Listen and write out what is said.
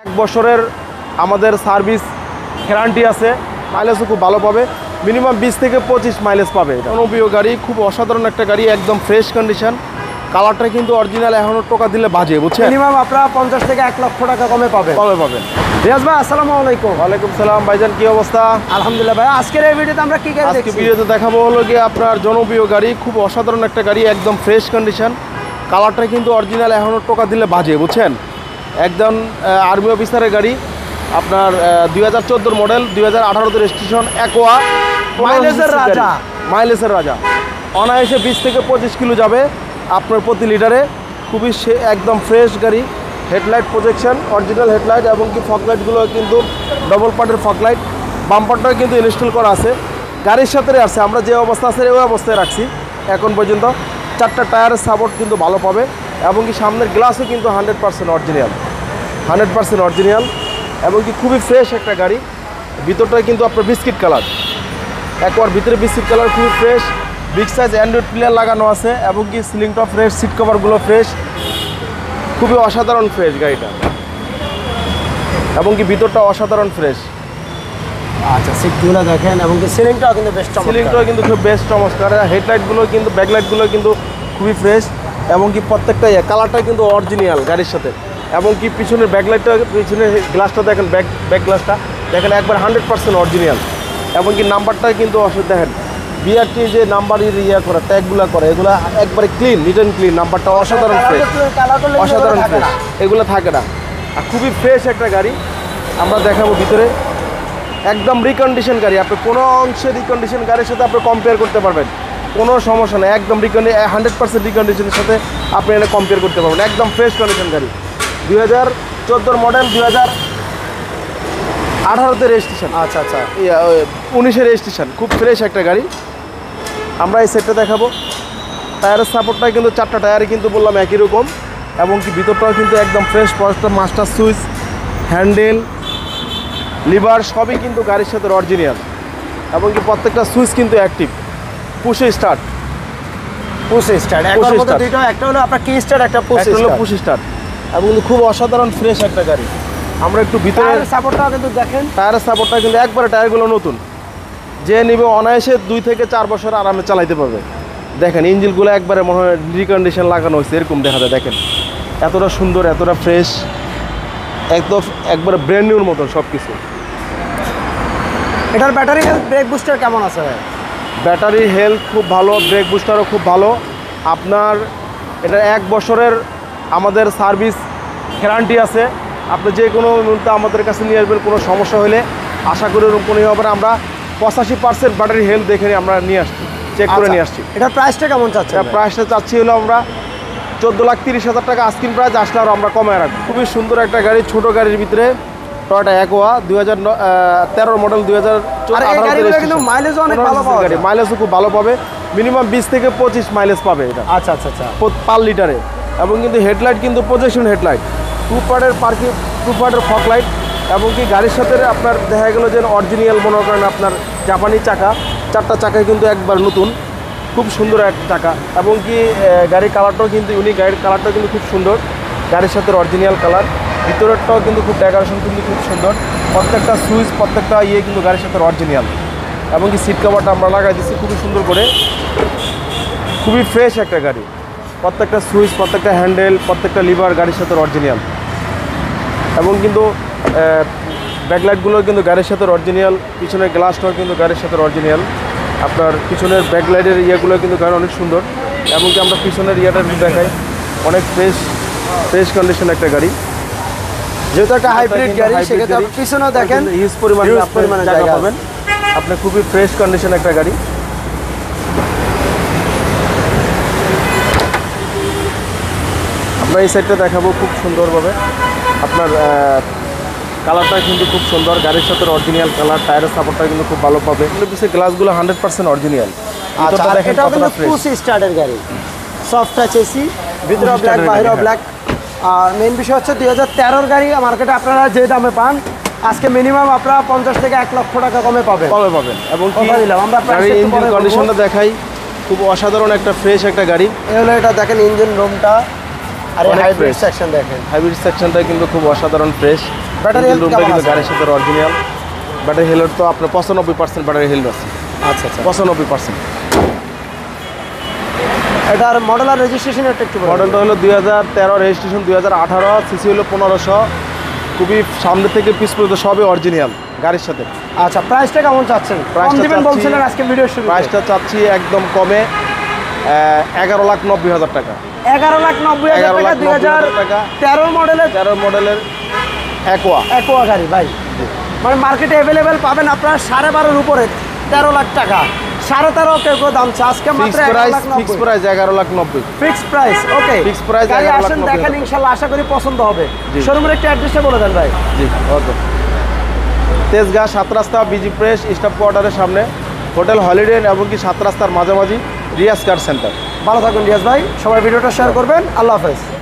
1 বছরের আমাদের service guarantee আছে, মাইলেজও খুব ভালো পাবে, মিনিমাম 20 থেকে 25 মাইলেজ পাবে। এটা জনপ্রিয় গাড়ি, খুব অসাধারণ একটা গাড়ি, একদম ফ্রেশ কন্ডিশন, কালারটা কিন্তু অরিজিনাল, এখনও টোকা দিলে বাজে, বুঝছেন? মিনিমাম আপনারা 50 থেকে 1 লক্ষ টাকা কমে পাবেন। রিয়াজ ভাই আসসালামু আলাইকুম। ওয়ালাইকুম সালাম ভাইজান, কি অবস্থা? আলহামদুলিল্লাহ ভাই। আজকের এই ভিডিওতে আমরা কি গাড়ি দেখছি? আজকে ভিডিওতে দেখাবো হলো গিয়ে আপনার জনপ্রিয় গাড়ি, খুব অসাধারণ একটা গাড়ি, একদম ফ্রেশ কন্ডিশন, কালারটা কিন্তু অরিজিনাল, এখনও টোকা দিলে বাজে, বুঝছেন? একদম আর্মি অফিসারের গাড়ি, আপনার 2014 মডেল, 2018 রেজিস্ট্রেশন, অ্যাকোয়া, মাইলেজের রাজা, অনায়াসে 20 থেকে 25 কিলো যাবে আপনার প্রতি লিটারে। খুবই একদম ফ্রেশ গাড়ি, হেডলাইট প্রজেকশন, অরিজিনাল হেডলাইট, এবং কি ফগলাইটগুলো কিন্তু ডবল পার্টের ফগলাইট, বাম্পারটাও কিন্তু ইনস্টল করা আছে, গাড়ির সাথে আছে। আমরা যে অবস্থা আছে ওই অবস্থায় রাখছি এখন পর্যন্ত। 4টা টায়ারের সাপোর্ট কিন্তু ভালো পাবে, এবং কি সামনের গ্লাসও কিন্তু 100% অরিজিনাল, 100% অরিজিনাল, এবং কি খুবই ফ্রেশ একটা গাড়ি। ভিতরটা কিন্তু আপনার বিস্কিট কালার, একবার ভিতরে বিস্কিট কালার, খুবই fresh, big size Android player লাগানো আছে, এবং কি সিলিংটা ফ্রেশ, সিট কভারগুলো ফ্রেশ, খুবই অসাধারণ ফ্রেশ গাড়িটা, এবং কি ভিতরটা অসাধারণ ফ্রেশ। আচ্ছা, সিটগুলো দেখেন, এবং কি সিলিংটাও কিন্তু বেশ চমৎকার, সিলিংটাও কিন্তু খুব বেশ চমৎকার, হেডলাইটগুলো কিন্তু ব্যাকলাইটগুলো কিন্তু খুবই ফ্রেশ, এবং কি প্রত্যেকটা কালারটা কিন্তু অরিজিনাল গাড়ির সাথে, এবং কি পিছনের ব্যাকলাইটটা, পিছনের গ্লাসটা দেখেন, ব্যাক গ্লাসটা দেখেন, একবার 100% অরিজিনাল, এবং কি নাম্বারটা কিন্তু দেখেন, বিআরটি যে নাম্বার করা, ট্যাগগুলো করে, এগুলো একবারে ক্লিন, নিট অ্যান্ড ক্লিন, নাম্বারটা অসাধারণ ফ্রেশ, অসাধারণ ফ্রেশ, এগুলো থাকে না, আর খুবই ফ্রেশ একটা গাড়ি। আমরা দেখাবো ভিতরে, একদম রিকন্ডিশন গাড়ি, আপনি কোনো অংশে রিকন্ডিশন গাড়ির সাথে আপনি কম্পেয়ার করতে পারবেন, কোনো সমস্যা নেই, একদম 100% রিকন্ডিশনের সাথে আপনি এটা কম্পেয়ার করতে পারবেন, একদম ফ্রেশ কন্ডিশন গাড়ি। 2014 মডেল, 2018 রেজিস্ট্রেশন, আচ্ছা 19 রেজিস্ট্রেশন, খুব ফ্রেশ একটা গাড়ি। আমরা এই সেটটা দেখাবো, টায়ারের সাপোর্টটা কিন্তু 4টা টায়ারই কিন্তু বললাম একই রকম, এবং কি ভিতরটাও কিন্তু একদম fresh, master switch, handle, liver সবই কিন্তু গাড়ির সাথে অরিজিনাল, এবং কি প্রত্যেকটা সুইচ কিন্তু অ্যাক্টিভ, পুশে স্টার্ট, দুটো, একটা হলো আপনার কি স্টার্ট, একটা পুশ স্টার্ট, এবং কিন্তু খুব অসাধারণ ফ্রেশ একটা গাড়ি। আমরা একটু ভিতরে সাপোর্টটা কিন্তু দেখেন, টায়ারের সাপোর্টটা কিন্তু একবারে, টায়ারগুলো নতুন, যে নিবে অনায়াসে 2 থেকে 4 বছর আরামে চালাইতে পারবে। দেখেন ইঞ্জিনগুলো একবারে মনে হয় রিকন্ডিশন লাগানো হয়েছে, এরকম দেখা যায়, দেখেন এতটা সুন্দর, এতটা ফ্রেশ, একদম একবারে ব্র্যান্ড নিউর মতন সব কিছু। এটার ব্যাটারি হেলথ, ব্রেক বুস্টার কেমন আছে? ব্যাটারি হেলথ খুব ভালো, ব্রেক বুস্টারও খুব ভালো। আপনার এটা 1 বছরের আমাদের সার্ভিস গ্যারান্টি আছে, আপনি যে কোনো মুহূর্তে আমাদের কাছে নিয়ে আসবেন, কোনো সমস্যা হলে আশা করি কোনো হবে না। আমরা 85% ব্যাটারি হেলথ দেখে আমরা নিয়ে আসছি, চেক করে নিয়ে আসছি। এটার প্রাইসটা কেমন চাচ্ছে? প্রাইসটা চাচ্ছি হলো আমরা 14,30,000 টাকা আস্কিং প্রাইস, আসলে আর আমরা কমায় রাখবো। খুবই সুন্দর একটা গাড়ি, ছোট গাড়ির ভিতরে, টয়োটা অ্যাকোয়া, 2013 মডেল, 2018 কিন্তু মাইলেজও অনেক ভালো পাবে, গাড়ি মাইলেজও খুব ভালো পাবে, মিনিমাম 20 থেকে 25 মাইলেজ পাবে এটা। আচ্ছা পার লিটারে, এবং কিন্তু হেডলাইট কিন্তু প্রজেকশন হেডলাইট, 2 পার্টের ফগ লাইট, এবং কি গাড়ির সাথে আপনার দেখা গেল যে অরিজিনাল মনে করেন আপনার জাপানি চাকা, 4টা চাকায় কিন্তু একবার নতুন, খুব সুন্দর একটা চাকা, এবং কি গাড়ির কালারটাও কিন্তু ইউনিক, গাড়ির কালারটাও কিন্তু খুব সুন্দর, গাড়ির সাথে অরিজিনাল কালার, ভিতরেরটাও কিন্তু খুব ডেকোরেশন কিন্তু খুব সুন্দর, প্রত্যেকটা সুইচ, প্রত্যেকটা কিন্তু গাড়ির সাথে অরিজিনাল, এবং কি সিট কভারটা আমরা লাগাই দিচ্ছি খুবই সুন্দর করে, খুবই ফ্রেশ একটা গাড়ি, প্রত্যেকটা সুইচ, প্রত্যেকটা হ্যান্ডেল, প্রত্যেকটা লিভার গাড়ির সাথে অরিজিনাল, এবং কিন্তু ব্যাকলাইটগুলো কিন্তু গাড়ির সাথে অরিজিনাল, পিছনের গ্লাসটাও কিন্তু গাড়ির সাথে অরিজিনাল, আপনার পিছনের ব্যাকলাইটের ইয়েগুলো কিন্তু গাড়ি অনেক সুন্দর, এবং কি আমরা পিছনের ইয়েটা দেখাই, অনেক ফ্রেশ কন্ডিশন একটা গাড়ি, যেহেতু একটা হাইব্রিড গাড়ি, সেক্ষেত্রে আপনি পিছনেও দেখেন হিউজ পরিমাণে জায়গা পাবেন, আপনি খুবই ফ্রেশ কন্ডিশন একটা গাড়ি। আমরা এই সাইডটা দেখাবো খুব সুন্দরভাবে, আপনার কালারটা কিন্তু খুব সুন্দর, গাড়ির সাথে অরিজিনাল কালার, টায়ারের সাপোর্টটা কিন্তু খুব ভালো পাবে, পিছনে গ্লাসগুলো 100% অরিজিনাল। এটাও কিন্তু পুশ স্টার্টের গাড়ি, সফট টাচ এসি, ভিতরে ব্ল্যাক, বাইরে ব্ল্যাক। আর মেইন বিষয় হচ্ছে 2013 গাড়ি, মার্কেটে আপনারা যে দামে পান, আজকে মিনিমাম আপনারা 50 থেকে 1 লক্ষ টাকা কমে পাবেন, এবং আমরা ইঞ্জিন কন্ডিশনটা দেখাই, খুব অসাধারণ একটা ফ্রেশ একটা গাড়ি। এই হলো, এটা দেখেন ইঞ্জিন রুমটা, আর হাইব্রিড সেকশন দেখেন, হাইব্রিড সেকশনটা কিন্তু খুব অসাধারণ ফ্রেশ। ব্যাটারি হেলথ রুমটা কেমন কিন্তু আছে? গাড়ির সাথে অরিজিনাল। ব্যাটারি হেলথ তো আপনার 95% ব্যাটারি হেলথ আছে। আচ্ছা আচ্ছা, 95%। এটার মডেল আর রেজিস্ট্রেশন একটু বলুন। মডেলটা হলো 2013, রেজিস্ট্রেশন 2018, সিসি হলো 1500। খুবই সামনে থেকে পিস পর্যন্ত সবই অরিজিনাল গাড়ির সাথে। আচ্ছা, প্রাইসটা কেমন চাচ্ছেন? প্রাইসটা কম দিবেন চাচ্ছি- বলছিলেন আজকে ভিডিও শুরুতে। প্রাইসটা চাচ্ছি একদম কমে 11,90,000 টাকা। 11,90,000 টাকা, 2013 মডেলের 13 মডেলের অ্যাকোয়া। অ্যাকোয়া গাড়ি ভাই। মানে মার্কেটে অ্যাভেলেবেল পাবেন আপনার 12.5 উপরে, 13 লাখ টাকা। 13.5 কেউ কেউ দাম চায়, আজকে মাত্র ফিক্স প্রাইস 11,90,000। 11,90,000। ফিক্স প্রাইস, ওকে। Fixed price গাড়ি 11,90,000 আসেন, দেখেন, ইনশাআল্লাহ আশা করি পছন্দ হবে। জি। শোরুমের একটা অ্যাড্রেসটা বলে দেন ভাই। জি, ওকে। তেজগাঁ 7 রাস্তা বিজি প্রেস স্টাফ কোয়ার্টারের সামনে, হোটেল হলিডে এবং কি 7 রাস্তার মাঝামাঝি রিয়াজ কার সেন্টার। ভালো থাকুন রিয়াজ ভাই, সবাই ভিডিওটা শেয়ার করবেন। আল্লাহ হাফেজ।